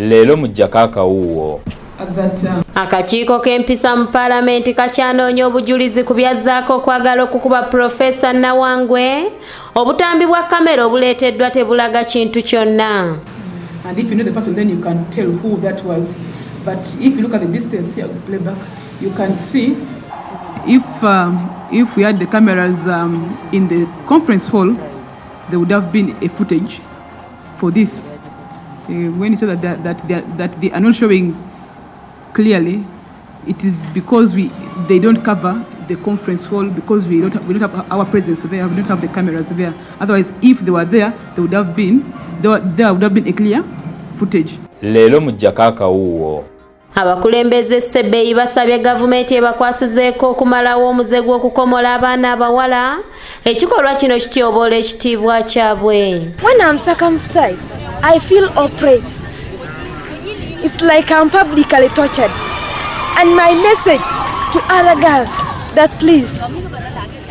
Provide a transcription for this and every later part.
Leero mu Jakaka wuwo. Akakiiko k'empisa mu Paalamenti kakyanoonya obujulizi ku byazzaako okwagala okukuba Profesa Nawangwe. Obutambi bwa kamera obuleeteddwa tebulaga kintu kyonna. And if you know the person, then you can tell who that was. But if you look at the distance here, playback, you can see if we had the cameras in the conference hall, there would have been a footage for this. When you say that they are not showing clearly, it is because they don't cover the conference hall because we don't have our presence there. We don't have the cameras there. Otherwise, if they were there, there would have been a clear footage. Leero mu Jakaka wuwo. Abakulembeze Sebbeyi basabye gavumenti ebakwasizeeko okumalawo omuze gw'okukomola abaana abawala. Ekikolwa kino kityoboola ekitiibwa kyabwe. When I'm circumcised, I feel oppressed. It's like I'm publicly tortured. And my message to other girls that please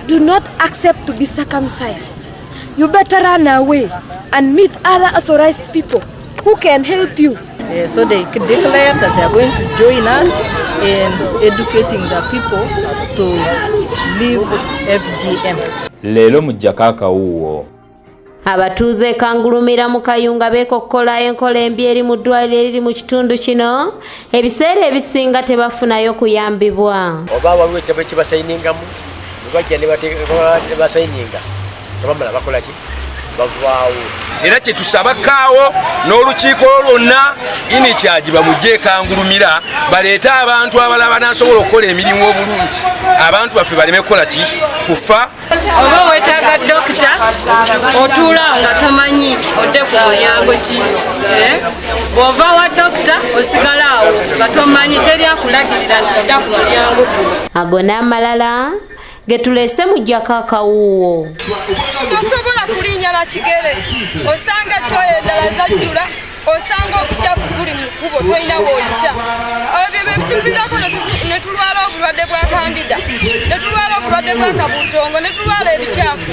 do not accept to be circumcised. You better run away and meet other authorized people who can help you. So they declare that they are going to join us in educating the people to leave FGM. Leero mu Jakaka wuwo. Abatuuze Kangulumira mu Kayunga beekokkola enkola embi eri mu ddwaliro eriri mu kitundu kino. Ebiseera ebisinga tebafunayo kuyambibwa. Oba waliwo ekitabo kibasayiningamu bajja ne basayininga bamala bakola ki bavaawo. Era kye tusaba kaawo n'olukiiko lwonna inikyagi bamujje Kangulumira baleete abantu abalala banasobola okukola emirimu obulungi. Abantu baffe baleme kukola ki kufa. Oba weetaaga dokita otuula nga tomanyi odde ku mulyango ki. Bw'ova wa dokita osigala awo nga tomanyi teri akulagirira nti dda ku mulyango guno. Ago n'amalala getulese mu Jakaka wuwo. Tosobola kulinnya na kigere osanga etoyo eddala zajjula osanga obucaafu buli mu kkubo tolina bw'oyita. Ebyo bye bituviirako ne tulwala obulwadde bwa kandida, ne tulwala obulwadde bwa kabutongo, ne tulwala ebicaafu.